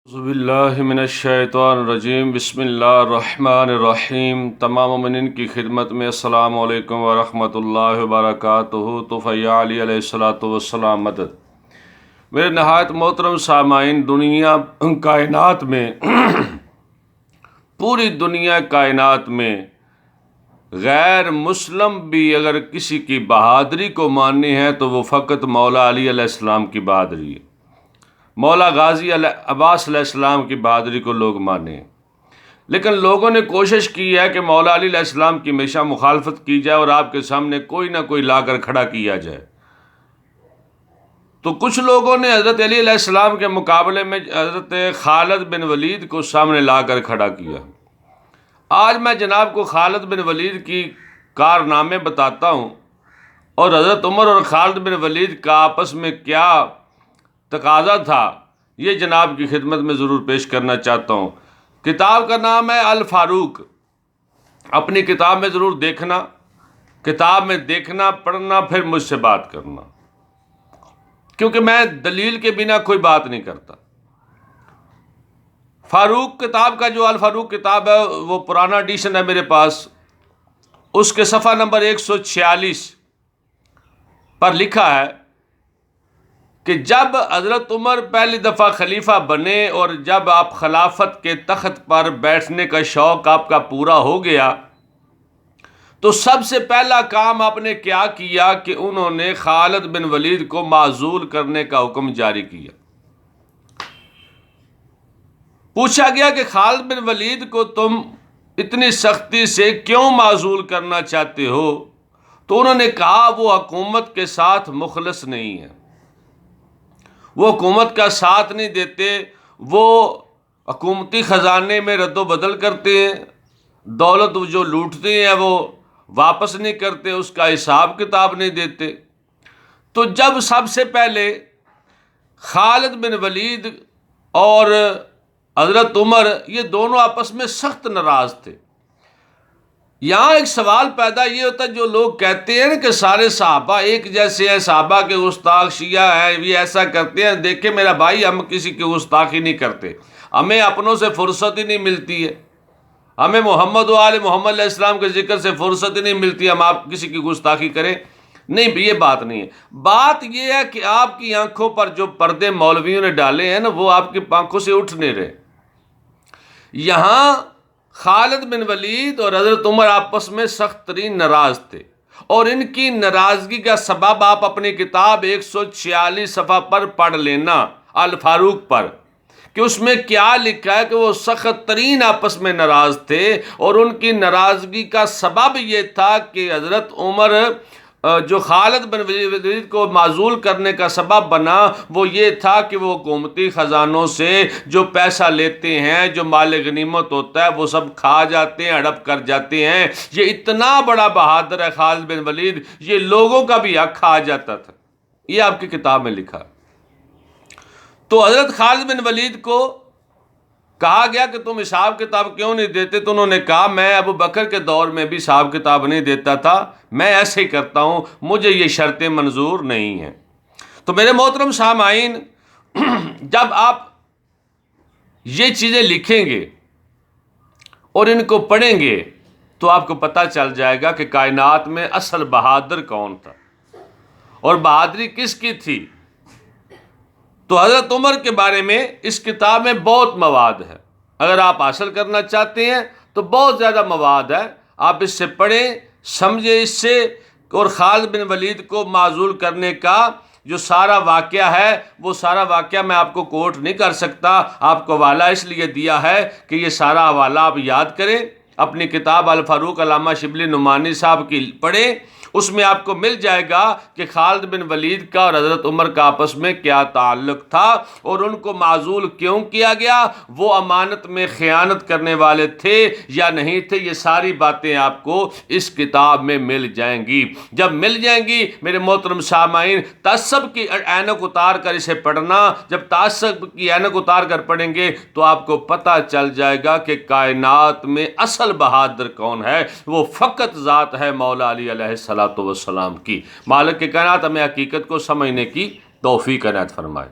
اعوذ باللہ من الشیطان الرجیم بسم اللہ الرحمن الرحیم۔ تمام مومنین کی خدمت میں السلام علیکم ورحمۃ اللہ وبرکاتہ۔ تو فیا علی علیہ الصلوۃ والسلام مدد۔ میرے نہایت محترم سامعین، دنیا کائنات میں پوری دنیا کائنات میں غیر مسلم بھی اگر کسی کی بہادری کو ماننی ہے تو وہ فقط مولا علی علیہ السلام کی بہادری ہے۔ مولا غازی عباس علیہ السلام کی بہادری کو لوگ مانیں، لیکن لوگوں نے کوشش کی ہے کہ مولا علی علیہ السلام کی ہمیشہ مخالفت کی جائے اور آپ کے سامنے کوئی نہ کوئی لا کر کھڑا کیا جائے۔ تو کچھ لوگوں نے حضرت علی علیہ السلام کے مقابلے میں حضرت خالد بن ولید کو سامنے لا کر کھڑا کیا۔ آج میں جناب کو خالد بن ولید کی کارنامے بتاتا ہوں اور حضرت عمر اور خالد بن ولید کا آپس میں کیا تقاضا تھا، یہ جناب کی خدمت میں ضرور پیش کرنا چاہتا ہوں۔ کتاب کا نام ہے الفاروق۔ اپنی کتاب میں ضرور دیکھنا، کتاب میں دیکھنا، پڑھنا، پھر مجھ سے بات کرنا، کیونکہ میں دلیل کے بنا کوئی بات نہیں کرتا۔ فاروق کتاب کا جو الفاروق کتاب ہے وہ پرانا ایڈیشن ہے میرے پاس، اس کے صفحہ نمبر 146 پر لکھا ہے کہ جب حضرت عمر پہلی دفعہ خلیفہ بنے اور جب آپ خلافت کے تخت پر بیٹھنے کا شوق آپ کا پورا ہو گیا تو سب سے پہلا کام آپ نے کیا کیا کہ انہوں نے خالد بن ولید کو معزول کرنے کا حکم جاری کیا۔ پوچھا گیا کہ خالد بن ولید کو تم اتنی سختی سے کیوں معزول کرنا چاہتے ہو؟ تو انہوں نے کہا وہ حکومت کے ساتھ مخلص نہیں ہے، وہ حکومت کا ساتھ نہیں دیتے، وہ حکومتی خزانے میں رد و بدل کرتے ہیں، دولت جو لوٹتے ہیں وہ واپس نہیں کرتے، اس کا حساب کتاب نہیں دیتے۔ تو جب سب سے پہلے خالد بن ولید اور حضرت عمر یہ دونوں آپس میں سخت ناراض تھے، یہاں ایک سوال پیدا یہ ہوتا ہے، جو لوگ کہتے ہیں کہ سارے صحابہ ایک جیسے ہیں، صحابہ کے گستاخ شیعہ ہیں، یہ ایسا کرتے ہیں۔ دیکھیں میرا بھائی، ہم کسی کی گستاخی نہیں کرتے، ہمیں اپنوں سے فرصت ہی نہیں ملتی ہے، ہمیں محمد و آل محمد علیہ السلام کے ذکر سے فرصت ہی نہیں ملتی، ہم آپ کسی کی گستاخی کریں؟ نہیں، یہ بات نہیں ہے۔ بات یہ ہے کہ آپ کی آنکھوں پر جو پردے مولویوں نے ڈالے ہیں نا، وہ آپ کی آنکھوں سے اٹھ نہیں رہے۔ یہاں خالد بن ولید اور حضرت عمر آپس میں سخت ترین ناراض تھے، اور ان کی ناراضگی کا سبب آپ اپنی کتاب 146 صفحہ پر پڑھ لینا، الفاروق پر، کہ اس میں کیا لکھا ہے کہ وہ سخت ترین آپس میں ناراض تھے، اور ان کی ناراضگی کا سبب یہ تھا کہ حضرت عمر جو خالد بن ولید کو معزول کرنے کا سبب بنا وہ یہ تھا کہ وہ حکومتی خزانوں سے جو پیسہ لیتے ہیں، جو مال غنیمت ہوتا ہے، وہ سب کھا جاتے ہیں، ہڑپ کر جاتے ہیں۔ یہ اتنا بڑا بہادر ہے خالد بن ولید، یہ لوگوں کا بھی حق کھا جاتا تھا، یہ آپ کی کتاب میں لکھا۔ تو حضرت خالد بن ولید کو کہا گیا کہ تم حساب کتاب کیوں نہیں دیتے؟ تو انہوں نے کہا میں ابو بکر کے دور میں بھی حساب کتاب نہیں دیتا تھا، میں ایسے ہی کرتا ہوں، مجھے یہ شرطیں منظور نہیں ہیں۔ تو میرے محترم سامعین، جب آپ یہ چیزیں لکھیں گے اور ان کو پڑھیں گے تو آپ کو پتہ چل جائے گا کہ کائنات میں اصل بہادر کون تھا اور بہادری کس کی تھی۔ تو حضرت عمر کے بارے میں اس کتاب میں بہت مواد ہے، اگر آپ حاصل کرنا چاہتے ہیں تو بہت زیادہ مواد ہے، آپ اس سے پڑھیں، سمجھیں اس سے، اور خالد بن ولید کو معزول کرنے کا جو سارا واقعہ ہے وہ سارا واقعہ میں آپ کو کوٹ نہیں کر سکتا، آپ کو حوالہ اس لیے دیا ہے کہ یہ سارا حوالہ آپ یاد کریں، اپنی کتاب الفاروق علامہ شبلی نعمانی صاحب کی پڑھیں، اس میں آپ کو مل جائے گا کہ خالد بن ولید کا اور حضرت عمر کا آپس میں کیا تعلق تھا اور ان کو معزول کیوں کیا گیا، وہ امانت میں خیانت کرنے والے تھے یا نہیں تھے، یہ ساری باتیں آپ کو اس کتاب میں مل جائیں گی۔ جب مل جائیں گی میرے محترم سامعین، تعصب کی اینک اتار کر اسے پڑھنا، جب تعصب کی اینک اتار کر پڑھیں گے تو آپ کو پتہ چل جائے گا کہ کائنات میں اصل بہادر کون ہے، وہ فقط ذات ہے مولا علی علیہ السلام کی۔ مالک کے کائنات ہمیں حقیقت کو سمجھنے کی توفیق عنایت فرمائے۔